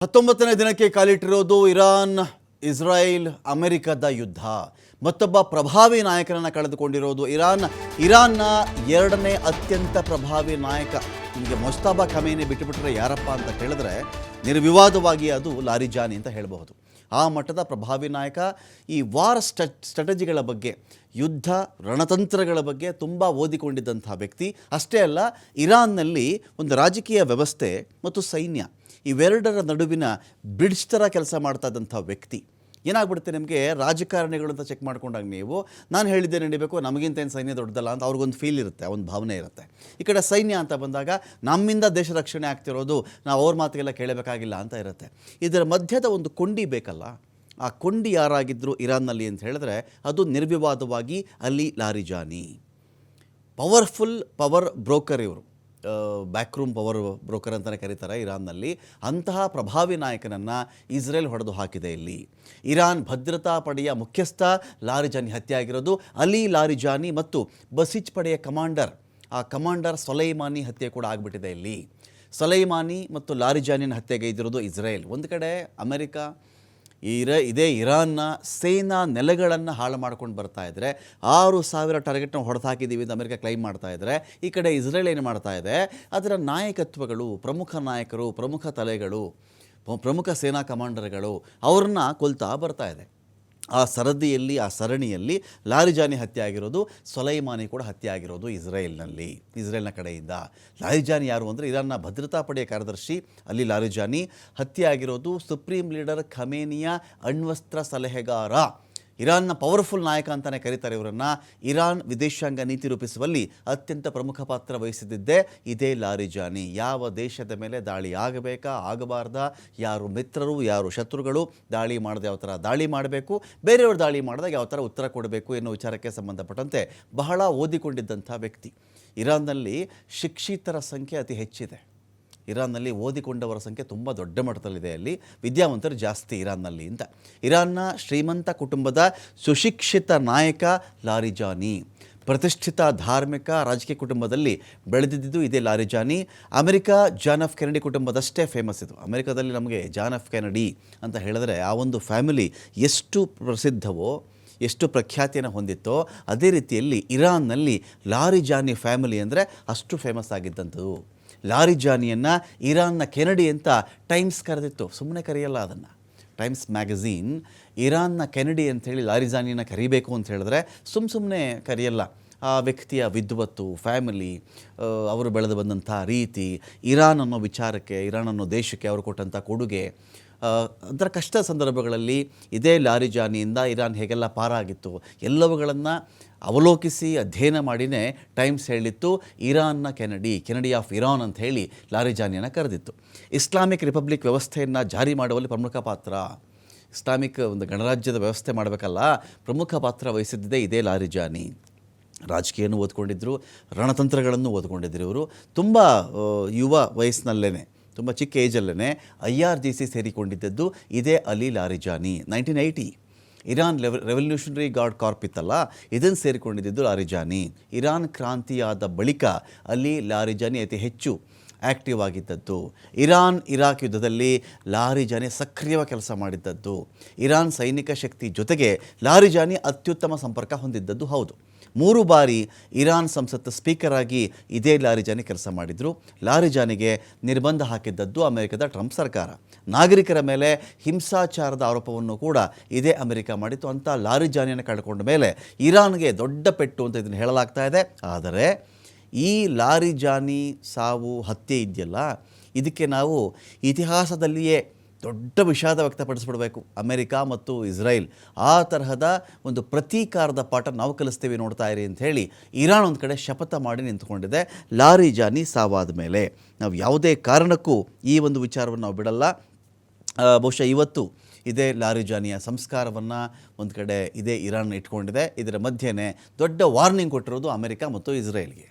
19ನೇ ದಿನಕ್ಕೆ ಕಾಲಿಟ್ಟಿರೋದು ಇರಾನ್ ಇಸ್ರಾಯೇಲ್ ಅಮೆರಿಕದ ಯುದ್ಧ. ಮತ್ತೊಬ್ಬ ಪ್ರಭಾವಿ ನಾಯಕನನ್ನು ಕಳೆದುಕೊಂಡಿರೋದು ಇರಾನ್ನ ಎರಡನೇ ಅತ್ಯಂತ ಪ್ರಭಾವಿ ನಾಯಕ. ನಿಮಗೆ ಮುಜ್ತಬಾ ಖಮೇನಿ ಬಿಟ್ಟುಬಿಟ್ರೆ ಯಾರಪ್ಪ ಅಂತ ಕೇಳಿದ್ರೆ ನಿರ್ವಿವಾದವಾಗಿ ಅದು ಲಾರಿಜಾನಿ ಅಂತ ಹೇಳಬಹುದು. ಆ ಮಟ್ಟದ ಪ್ರಭಾವಿ ನಾಯಕ. ಈ ವಾರ್ ಸ್ಟ್ರಾಟಜಿಗಳ ಬಗ್ಗೆ, ಯುದ್ಧ ರಣತಂತ್ರಗಳ ಬಗ್ಗೆ ತುಂಬ ಓದಿಕೊಂಡಿದ್ದಂಥ ವ್ಯಕ್ತಿ. ಅಷ್ಟೇ ಅಲ್ಲ, ಇರಾನ್ನಲ್ಲಿ ಒಂದು ರಾಜಕೀಯ ವ್ಯವಸ್ಥೆ ಮತ್ತು ಸೈನ್ಯ ಇವೆರಡರ ನಡುವಿನ ಬ್ರಿಡ್ಜ್ ಥರ ಕೆಲಸ ಮಾಡ್ತಾ ಇದ್ದಂಥ ವ್ಯಕ್ತಿ. ಏನಾಗ್ಬಿಡುತ್ತೆ, ನಿಮಗೆ ರಾಜಕಾರಣಿಗಳು ಅಂತ ಚೆಕ್ ಮಾಡ್ಕೊಂಡಾಗ ನೀವು ನಾನು ಹೇಳಿದ್ದೆ ನಡಿಬೇಕು, ನಮಗಿಂತ ಏನು ಸೈನ್ಯ ದೊಡ್ಡದಲ್ಲ ಅಂತ ಅವ್ರಿಗೊಂದು ಫೀಲ್ ಇರುತ್ತೆ, ಒಂದು ಭಾವನೆ ಇರುತ್ತೆ. ಈ ಕಡೆ ಸೈನ್ಯ ಅಂತ ಬಂದಾಗ ನಮ್ಮಿಂದ ದೇಶ ರಕ್ಷಣೆ ಆಗ್ತಿರೋದು, ನಾವು ಅವ್ರ ಮಾತಿಗೆಲ್ಲ ಕೇಳಬೇಕಾಗಿಲ್ಲ ಅಂತ ಇರುತ್ತೆ. ಇದರ ಮಧ್ಯದ ಒಂದು ಕೊಂಡಿ ಬೇಕಲ್ಲ, ಆ ಕೊಂಡಿ ಯಾರಾಗಿದ್ದರು ಇರಾನ್ನಲ್ಲಿ ಅಂತ ಹೇಳಿದ್ರೆ ಅದು ನಿರ್ವಿವಾದವಾಗಿ ಅಲಿ ಲಾರಿಜಾನಿ. ಪವರ್ಫುಲ್ ಪವರ್ ಬ್ರೋಕರ್ ಇವರು, ಬ್ಯಾಕ್ರೂಮ್ ಪವರ್ ಬ್ರೋಕರ್ ಅಂತಲೇ ಕರೀತಾರೆ ಇರಾನ್ನಲ್ಲಿ. ಅಂತಹ ಪ್ರಭಾವಿ ನಾಯಕನನ್ನು ಇಸ್ರೇಲ್ ಹೊಡೆದು ಹಾಕಿದೆ. ಇಲ್ಲಿ ಇರಾನ್ ಭದ್ರತಾ ಪಡೆಯ ಮುಖ್ಯಸ್ಥ ಲಾರಿಜಾನಿ ಹತ್ಯೆ ಆಗಿರೋದು. ಅಲಿ ಲಾರಿಜಾನಿ ಮತ್ತು ಬಸಿಚ್ ಪಡೆಯ ಕಮಾಂಡರ್ ಸೊಲೈಮಾನಿ ಹತ್ಯೆ ಕೂಡ ಆಗಿಬಿಟ್ಟಿದೆ. ಇಲ್ಲಿ ಸೊಲೈಮಾನಿ ಮತ್ತು ಲಾರಿಜಾನಿನ ಹತ್ಯೆಗೈದಿರೋದು ಇಸ್ರೇಲ್. ಒಂದು ಕಡೆ ಅಮೆರಿಕ ಇದೇ ಇರಾನ್ನ ಸೇನಾ ನೆಲೆಗಳನ್ನು ಹಾಳು ಮಾಡ್ಕೊಂಡು ಬರ್ತಾ ಇದ್ದರೆ, 6,000 ಟಾರ್ಗೆಟ್ನ ಹೊಡೆದು ಹಾಕಿದ್ದೀವಿ ಅಂತ ಅಮೆರಿಕ ಕ್ಲೈಮ್ ಮಾಡ್ತಾ ಇದ್ದರೆ, ಈ ಕಡೆ ಇಸ್ರೇಲ್ ಏನು ಮಾಡ್ತಾ ಇದೆ, ಅದರ ನಾಯಕತ್ವಗಳು, ಪ್ರಮುಖ ನಾಯಕರು, ಪ್ರಮುಖ ತಲೆಗಳು, ಪ್ರಮುಖ ಸೇನಾ ಕಮಾಂಡರ್ಗಳು ಅವ್ರನ್ನ ಕೊಲ್ತಾ ಬರ್ತಾ ಇದೆ. ಆ ಸರಣಿಯಲ್ಲಿ ಲಾರಿಜಾನಿ ಹತ್ಯೆ ಆಗಿರೋದು, ಸೊಲೈಮಾನಿ ಕೂಡ ಹತ್ಯೆ ಆಗಿರೋದು ಇಸ್ರೇಲ್ನ ಕಡೆಯಿಂದ. ಲಾರಿಜಾನಿ ಯಾರು ಅಂದರೆ ಇರಾನ್ನ ಭದ್ರತಾ ಪಡೆಯ ಕಾರ್ಯದರ್ಶಿ ಅಲಿ ಲಾರಿಜಾನಿ. ಹತ್ಯೆ ಆಗಿರೋದು ಸುಪ್ರೀಂ ಲೀಡರ್ ಖಮೇನಿಯ ಅಣ್ವಸ್ತ್ರ ಸಲಹೆಗಾರ. ಇರಾನ್ನ ಪವರ್ಫುಲ್ ನಾಯಕ ಅಂತಲೇ ಕರೀತಾರೆ ಇವರನ್ನು. ಇರಾನ್ ವಿದೇಶಾಂಗ ನೀತಿ ರೂಪಿಸುವಲ್ಲಿ ಅತ್ಯಂತ ಪ್ರಮುಖ ಪಾತ್ರ ವಹಿಸಿದ್ದೇ ಇದೇ ಲಾರಿಜಾನಿ. ಯಾವ ದೇಶದ ಮೇಲೆ ದಾಳಿ ಆಗಬೇಕಾ, ಆಗಬಾರ್ದಾ, ಯಾರು ಮಿತ್ರರು, ಯಾರು ಶತ್ರುಗಳು, ದಾಳಿ ಮಾಡದೆ ಯಾವ ಥರ ದಾಳಿ ಮಾಡಬೇಕು, ಬೇರೆಯವರು ದಾಳಿ ಮಾಡಿದಾಗ ಯಾವ ಥರ ಉತ್ತರ ಕೊಡಬೇಕು ಎನ್ನುವ ವಿಚಾರಕ್ಕೆ ಸಂಬಂಧಪಟ್ಟಂತೆ ಬಹಳ ಓದಿಕೊಂಡಿದ್ದಂಥ ವ್ಯಕ್ತಿ. ಇರಾನ್ನಲ್ಲಿ ಶಿಕ್ಷಿತರ ಸಂಖ್ಯೆ ಅತಿ ಹೆಚ್ಚಿದೆ. ಇರಾನ್ನಲ್ಲಿ ಓದಿಕೊಂಡವರ ಸಂಖ್ಯೆ ತುಂಬ ದೊಡ್ಡ ಮಟ್ಟದಲ್ಲಿದೆ. ಅಲ್ಲಿ ವಿದ್ಯಾವಂತರು ಜಾಸ್ತಿ ಇರಾನ್ನಲ್ಲಿ ಅಂತ. ಇರಾನ್ನ ಶ್ರೀಮಂತ ಕುಟುಂಬದ ಸುಶಿಕ್ಷಿತ ನಾಯಕ ಲಾರಿಜಾನಿ. ಪ್ರತಿಷ್ಠಿತ ಧಾರ್ಮಿಕ ರಾಜಕೀಯ ಕುಟುಂಬದಲ್ಲಿ ಬೆಳೆದಿದ್ದು ಇದೇ Larijani. America John F Kennedy ಕುಟುಂಬದಷ್ಟೇ ಫೇಮಸ್ ಇದು. ಅಮೆರಿಕದಲ್ಲಿ ನಮಗೆ ಜಾನ್ ಎಫ್ ಕೆನಡಿ ಅಂತ ಹೇಳಿದ್ರೆ ಆ ಒಂದು ಫ್ಯಾಮಿಲಿ ಎಷ್ಟು ಪ್ರಸಿದ್ಧವೋ, ಎಷ್ಟು ಪ್ರಖ್ಯಾತಿಯನ್ನು ಹೊಂದಿತ್ತೋ, ಅದೇ ರೀತಿಯಲ್ಲಿ ಇರಾನ್ನಲ್ಲಿ ಲಾರಿಜಾನಿ ಫ್ಯಾಮಿಲಿ ಅಂದರೆ ಅಷ್ಟು ಫೇಮಸ್ ಆಗಿದ್ದಂಥದ್ದು. ಲಾರಿಜಾನಿಯನ್ನು ಇರಾನ್ನ ಕೆನಡಿ ಅಂತ ಟೈಮ್ಸ್ ಕರೆದಿತ್ತು. ಸುಮ್ಮನೆ ಕರೆಯಲ್ಲ ಅದನ್ನು. ಟೈಮ್ಸ್ ಮ್ಯಾಗಝೀನ್ ಇರಾನ್ನ ಕೆನಡಿ ಅಂಥೇಳಿ ಲಾರಿಜಾನಿಯನ್ನು ಕರಿಬೇಕು ಅಂತ ಹೇಳಿದ್ರೆ ಸುಮ್ಮನೆ ಕರೆಯಲ್ಲ. ಆ ವ್ಯಕ್ತಿಯ ವಿದ್ವತ್ತು, ಫ್ಯಾಮಿಲಿ, ಅವರು ಬೆಳೆದು ಬಂದಂಥ ರೀತಿ, ಇರಾನ್ ಅನ್ನೋ ವಿಚಾರಕ್ಕೆ, ಇರಾನ್ ಅನ್ನೋ ದೇಶಕ್ಕೆ ಅವರು ಕೊಟ್ಟಂಥ ಕೊಡುಗೆ, ಅದರ ಕಷ್ಟ ಸಂದರ್ಭಗಳಲ್ಲಿ ಇದೇ ಲಾರಿಜಾನಿಯಿಂದ ಇರಾನ್ ಹೇಗೆಲ್ಲ ಪಾರಾಗಿತ್ತು ಎಲ್ಲವುಗಳನ್ನು ಅವಲೋಕಿಸಿ ಅಧ್ಯಯನ ಮಾಡಿನೇ ಟೈಮ್ಸ್ ಹೇಳಿತ್ತು ಇರಾನ್ನ ಕೆನಡಿ ಆಫ್ ಇರಾನ್ ಅಂತ ಹೇಳಿ ಲಾರಿಜಾನಿಯನ್ನು ಕರೆದಿತ್ತು. ಇಸ್ಲಾಮಿಕ್ ರಿಪಬ್ಲಿಕ್ ವ್ಯವಸ್ಥೆಯನ್ನು ಜಾರಿ ಮಾಡುವಲ್ಲಿ ಪ್ರಮುಖ ಪಾತ್ರ, ಇಸ್ಲಾಮಿಕ್ ಒಂದು ಗಣರಾಜ್ಯದ ವ್ಯವಸ್ಥೆ ಮಾಡಬೇಕಲ್ಲ, ಪ್ರಮುಖ ಪಾತ್ರ ವಹಿಸಿದ್ದೇ ಇದೇ ಲಾರಿಜಾನಿ. ರಾಜಕೀಯನೂ ಓದ್ಕೊಂಡಿದ್ದರು, ರಣತಂತ್ರಗಳನ್ನು ಓದ್ಕೊಂಡಿದ್ರು ಇವರು. ತುಂಬ ಯುವ ವಯಸ್ಸಿನಲ್ಲೇ, ತುಂಬ ಚಿಕ್ಕ ಏಜಲ್ಲೇ IRGC ಸೇರಿಕೊಂಡಿದ್ದದ್ದು ಇದೇ Ali Larijani. 1980 Iran revolutionary guard corps ಇತ್ತಲ್ಲ, ಇದನ್ನು ಸೇರಿಕೊಂಡಿದ್ದು ಲಾರಿಜಾನಿ. ಇರಾನ್ ಕ್ರಾಂತಿಯಾದ ಬಳಿಕ ಅಲಿ ಲಾರಿಜಾನಿ ಅತಿ ಹೆಚ್ಚು ಆ್ಯಕ್ಟಿವ್ ಆಗಿದ್ದದ್ದು. ಇರಾಕ್ ಯುದ್ಧದಲ್ಲಿ ಲಾರಿಜಾನಿ ಸಕ್ರಿಯವಾಗಿ ಕೆಲಸ ಮಾಡಿದ್ದದ್ದು. ಇರಾನ್ ಸೈನಿಕ ಶಕ್ತಿ ಜೊತೆಗೆ ಲಾರಿಜಾನಿ ಅತ್ಯುತ್ತಮ ಸಂಪರ್ಕ ಹೊಂದಿದ್ದದ್ದು ಹೌದು. 3 ಬಾರಿ ಇರಾನ್ ಸಂಸತ್ ಸ್ಪೀಕರ್ ಆಗಿ ಇದೇ ಲಾರಿಜಾನಿ ಕೆಲಸ ಮಾಡಿದರು. ಲಾರಿಜಾನಿಗೆ ನಿರ್ಬಂಧ ಹಾಕಿದ್ದದ್ದು ಅಮೆರಿಕದ ಟ್ರಂಪ್ ಸರ್ಕಾರ. ನಾಗರಿಕರ ಮೇಲೆ ಹಿಂಸಾಚಾರದ ಆರೋಪವನ್ನು ಕೂಡ ಇದೇ ಅಮೆರಿಕ ಮಾಡಿತ್ತು. ಅಂತ ಲಾರಿಜಾನಿಯನ್ನು ಕಳ್ಕೊಂಡ ಮೇಲೆ ಇರಾನ್ಗೆ ದೊಡ್ಡ ಪೆಟ್ಟು ಅಂತ ಇದನ್ನು ಹೇಳಲಾಗ್ತಾ ಇದೆ. ಆದರೆ ಈ ಲಾರಿಜಾನಿ ಸಾವು, ಹತ್ಯೆ ಇದೆಯಲ್ಲ, ಇದಕ್ಕೆ ನಾವು ಇತಿಹಾಸದಲ್ಲಿಯೇ ದೊಡ್ಡ ವಿಷಾದ ವ್ಯಕ್ತಪಡಿಸ್ಬಿಡಬೇಕು. ಅಮೆರಿಕ ಮತ್ತು ಇಸ್ರೇಲ್ ಆ ತರಹದ ಒಂದು ಪ್ರತೀಕಾರದ ಪಾಠ ನಾವು ಕಲಿಸ್ತೀವಿ, ನೋಡ್ತಾ ಇರಿ ಅಂತ ಹೇಳಿ ಇರಾನ್ ಒಂದು ಕಡೆ ಶಪಥ ಮಾಡಿ ನಿಂತ್ಕೊಂಡಿದೆ. ಲಾರಿಜಾನಿ ಸಾವಾದ ಮೇಲೆ ನಾವು ಯಾವುದೇ ಕಾರಣಕ್ಕೂ ಈ ಒಂದು ವಿಚಾರವನ್ನು ನಾವು ಬಿಡಲ್ಲ. ಬಹುಶಃ ಇವತ್ತು ಇದೇ ಲಾರಿಜಾನಿಯ ಸಂಸ್ಕಾರವನ್ನು ಒಂದು ಕಡೆ ಇದೇ ಇರಾನ್ ಇಟ್ಕೊಂಡಿದೆ. ಇದರ ಮಧ್ಯೆನೇ ದೊಡ್ಡ ವಾರ್ನಿಂಗ್ ಕೊಟ್ಟಿರೋದು ಅಮೆರಿಕ ಮತ್ತು ಇಸ್ರೇಲ್ಗೆ.